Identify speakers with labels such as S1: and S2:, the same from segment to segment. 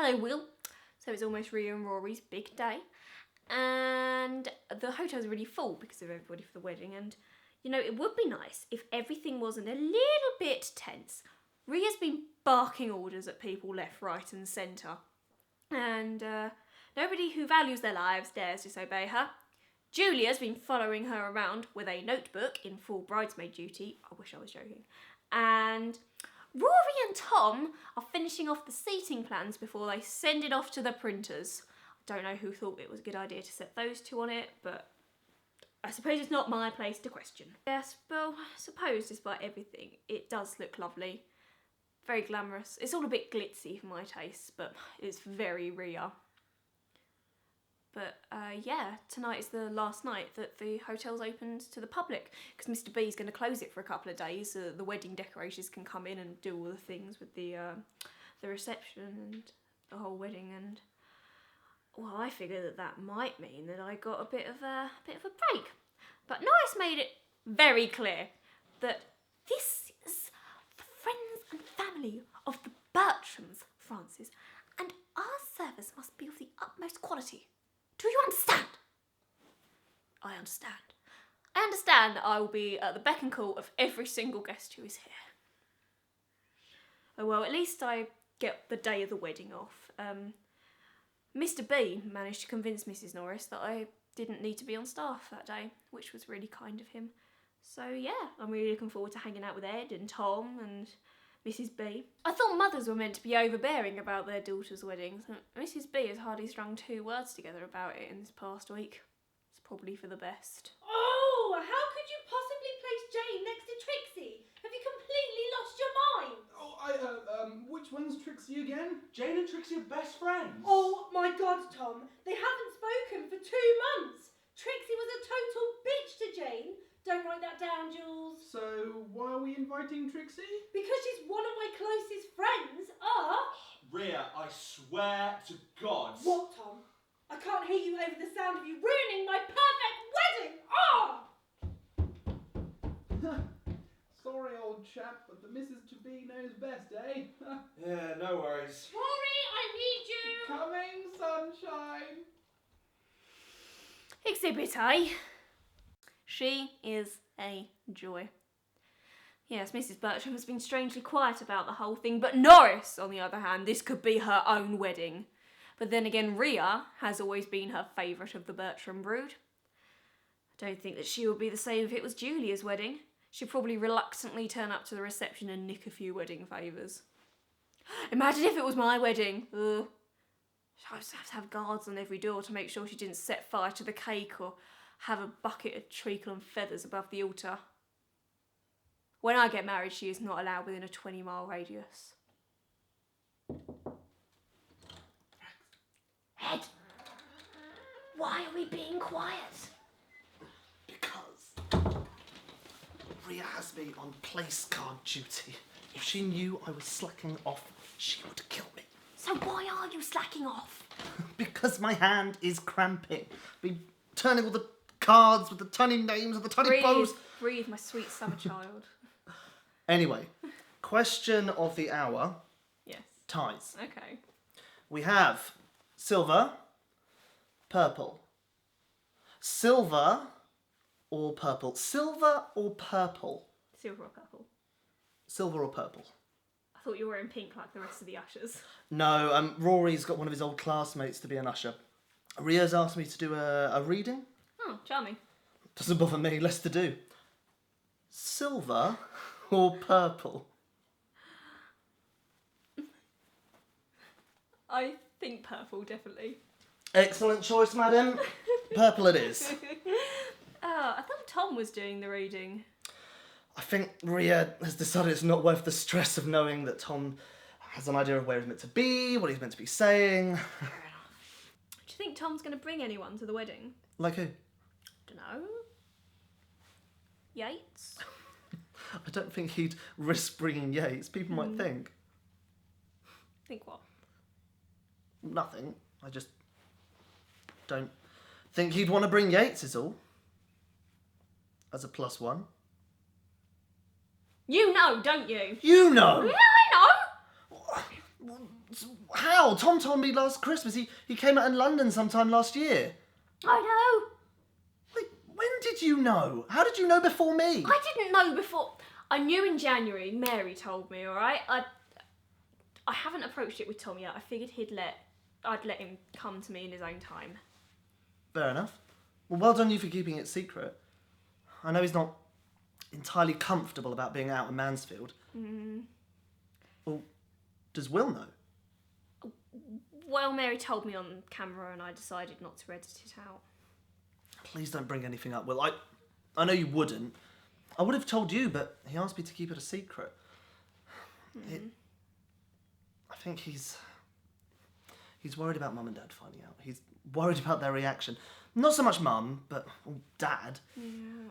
S1: Hello, Will. So it's almost Rhea and Rory's big day. And the hotel's really full because of everybody for the wedding. And, you know, it would be nice if everything wasn't a little bit tense. Rhea's been barking orders at people left, right and centre. And nobody who values their lives dares disobey her. Julia's been following her around with a notebook in full bridesmaid duty. I wish I was joking. And Rory and Tom are finishing off the seating plans before they send it off to the printers. I don't know who thought it was a good idea to set those two on it, but I suppose it's not my place to question. Yes, well, I suppose despite everything, it does look lovely. Very glamorous. It's all a bit glitzy for my taste, but it's very Rhea. But yeah, tonight is the last night that the hotel's opened to the public because Mr. B's going to close it for a couple of days so that the wedding decorators can come in and do all the things with the reception and the whole wedding. And well, I figured that might mean that I got a bit of a break. But Norris made it very clear that this is the friends and family of the Bertrams, Francis, and our service must be of the utmost quality. Do you understand? I understand. I understand that I will be at the beck and call of every single guest who is here. Oh well, at least I get the day of the wedding off. Mr. B managed to convince Mrs. Norris that I didn't need to be on staff that day, which was really kind of him. So yeah, I'm really looking forward to hanging out with Ed and Tom and Mrs. B. I thought mothers were meant to be overbearing about their daughters' weddings. Mrs. B has hardly strung 2 words together about it in this past week. It's probably for the best.
S2: Oh, how could you possibly place Jane next to Trixie? Have you completely lost your mind?
S3: Oh, which one's Trixie again? Jane and Trixie are best friends.
S2: Oh my God, Tom. They haven't spoken for 2 months. Trixie was a total bitch to Jane. Don't write that down, Jules.
S3: So, why are we inviting Trixie?
S2: Because she's one of my closest friends.
S4: Rhea, I swear to God.
S2: What, Tom? I can't hear you over the sound of you ruining my perfect wedding.
S3: Sorry, old chap, but the Mrs. knows best, eh?
S4: Yeah, no worries.
S2: Rory, I need you.
S3: Coming, sunshine.
S1: Exhibit A. She is a joy. Yes, Mrs. Bertram has been strangely quiet about the whole thing, but Norris, on the other hand, this could be her own wedding. But then again, Rhea has always been her favourite of the Bertram brood. I don't think that she would be the same if it was Julia's wedding. She'd probably reluctantly turn up to the reception and nick a few wedding favours. Imagine if it was my wedding. Ugh. I'd have to have guards on every door to make sure she didn't set fire to the cake or have a bucket of treacle and feathers above the altar. When I get married, she is not allowed within a 20-mile radius.
S2: Ed, why are we being quiet?
S5: Because Rhea has me on place guard duty. If she knew I was slacking off, she would kill me.
S2: So why are you slacking off?
S5: Because my hand is cramping. Be turning all the cards with the tiny names and the tiny bows.
S1: Breathe, my sweet summer child.
S5: Anyway, question of the hour.
S1: Yes.
S5: Ties.
S1: Okay.
S5: We have silver, purple. Silver or purple? Silver or purple?
S1: Silver or purple?
S5: Silver or purple?
S1: I thought you were in pink like the rest of the ushers.
S5: No, Rory's got one of his old classmates to be an usher. Rhea's asked me to do a reading.
S1: Oh, charming.
S5: Doesn't bother me, less to do. Silver or purple?
S1: I think purple, definitely.
S5: Excellent choice, madam. Purple it is.
S1: I thought Tom was doing the reading.
S5: I think Rhea has decided it's not worth the stress of knowing that Tom has an idea of where he's meant to be, what he's meant to be saying.
S1: Fair enough. Do you think Tom's going to bring anyone to the wedding?
S5: Like who?
S1: Dunno. Yates?
S5: I don't think he'd risk bringing Yates. People might think.
S1: Think what?
S5: Nothing. I just don't think he'd want to bring Yates is all. As a +1.
S1: You know, don't you?
S5: You know!
S1: Yeah, I know!
S5: How? Tom told me last Christmas he came out in London sometime last year.
S1: I know.
S5: Wait, when did you know? How did you know before me?
S1: I didn't know before. I knew in January. Mary told me. All right. I haven't approached it with Tom yet. I figured I'd let him come to me in his own time.
S5: Fair enough. Well done you for keeping it secret. I know he's not entirely comfortable about being out in Mansfield. Well, does Will know?
S1: Well, Mary told me on camera and I decided not to edit it out.
S5: Please don't bring anything up, Will. I know you wouldn't. I would have told you, but he asked me to keep it a secret. I think he's worried about Mum and Dad finding out. He's worried about their reaction. Not so much Mum, but Dad.
S1: Yeah.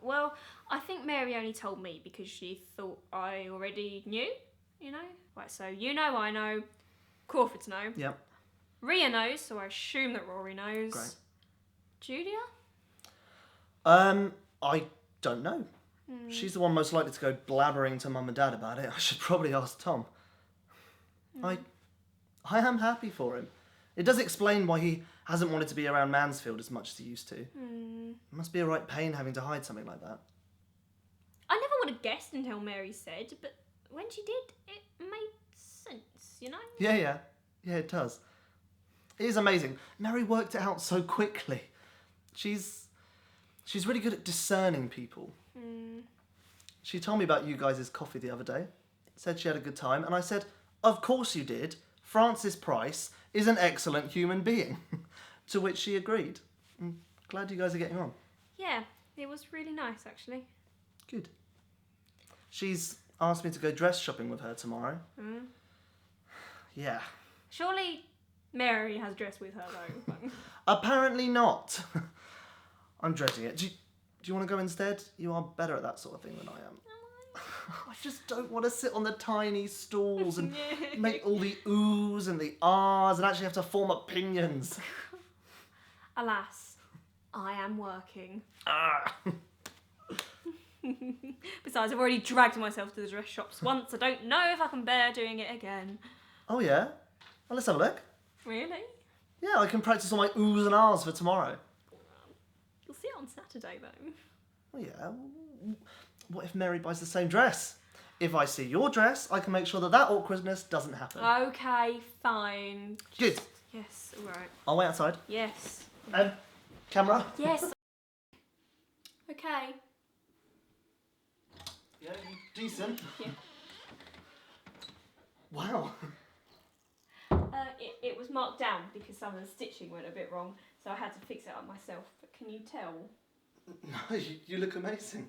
S1: Well, I think Mary only told me because she thought I already knew, you know? Right, so you know, I know. Crawford's know.
S5: Yep.
S1: Rhea knows, so I assume that Rory knows.
S5: Great.
S1: Julia?
S5: I don't know. She's the one most likely to go blabbering to Mum and Dad about it. I should probably ask Tom. I am happy for him. It does explain why he hasn't wanted to be around Mansfield as much as he used to. It must be a right pain having to hide something like that.
S1: I never would have guessed until Mary said, but when she did, it made sense, you know?
S5: Yeah, it does. It is amazing. Mary worked it out so quickly. She's really good at discerning people. She told me about you guys' coffee the other day. Said she had a good time, and I said, of course you did. Francis Price is an excellent human being. To which she agreed. I'm glad you guys are getting on.
S1: Yeah, it was really nice, actually.
S5: Good. She's asked me to go dress shopping with her tomorrow. Yeah.
S1: Surely Mary has dressed with her, though.
S5: Apparently not. I'm dreading it. Do you want to go instead? You are better at that sort of thing than I am. I just don't want to sit on the tiny stools and make all the oohs and the ahs and actually have to form opinions.
S1: Alas, I am working.
S5: Ah.
S1: Besides, I've already dragged myself to the dress shops once. I don't know if I can bear doing it again.
S5: Oh yeah? Well, let's have a look.
S1: Really?
S5: Yeah, I can practice all my oohs and ahs for tomorrow.
S1: You'll see it on Saturday, though.
S5: Oh yeah? What if Mary buys the same dress? If I see your dress, I can make sure that awkwardness doesn't happen.
S1: Okay, fine.
S5: Good.
S1: Yes, alright.
S5: I'll wait outside.
S1: Yes.
S5: Camera?
S1: Yes. Okay.
S5: Yeah, decent.
S1: Yeah.
S5: Wow.
S1: It was marked down because some of the stitching went a bit wrong, so I had to fix it up myself. But can you tell?
S5: No, you look amazing.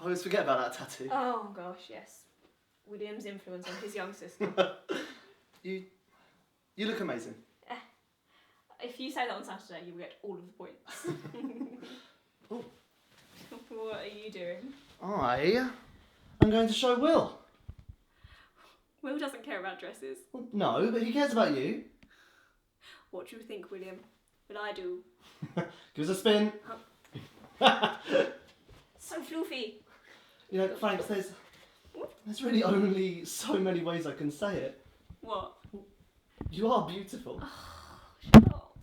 S5: I always forget about that tattoo.
S1: Oh gosh, yes. William's influence on his young sister.
S5: You look amazing.
S1: If you say that on Saturday, you will get all of the points.
S5: Oh.
S1: What are you doing?
S5: I'm going to show Will.
S1: Will doesn't care about dresses.
S5: Well, no, but he cares about you.
S1: What do you think, William? But I do.
S5: Give us a spin.
S1: So fluffy.
S5: You know, thanks, there's really only so many ways I can say it.
S1: What?
S5: You are beautiful.
S1: Shut up.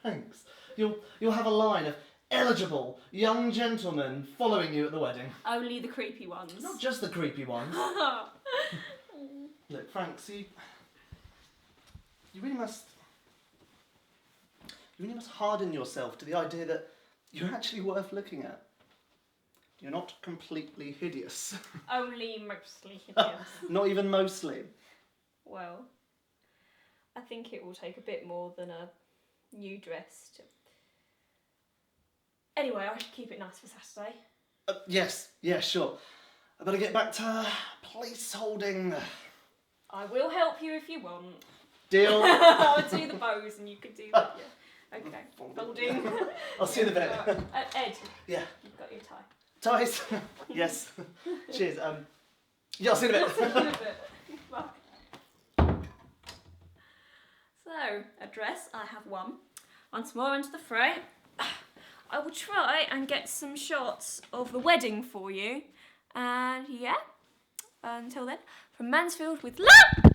S5: Thanks. You'll have a line of eligible young gentlemen following you at the wedding.
S1: Only the creepy ones.
S5: Not just the creepy ones. Look, Franks, you really must harden yourself to the idea that you're actually worth looking at. You're not completely hideous.
S1: Only mostly hideous.
S5: Not even mostly.
S1: Well, I think it will take a bit more than a new dress to... Anyway, I should keep it nice for Saturday.
S5: Yes, sure. I better get back to place holding.
S1: I will help you if you want.
S5: Deal.
S1: I'll do the bows and you could do that, yeah. Okay, folding.
S5: I'll see you in a bit.
S1: Ed.
S5: Yeah.
S1: You've got your tie.
S5: Ties. Yes. Cheers. Yeah, I'll see you in a bit.
S1: See you in a bit. Bye. So, a dress, I have one. Once more into the fray. I will try and get some shots of the wedding for you. And yeah, Until then, from Mansfield with Love.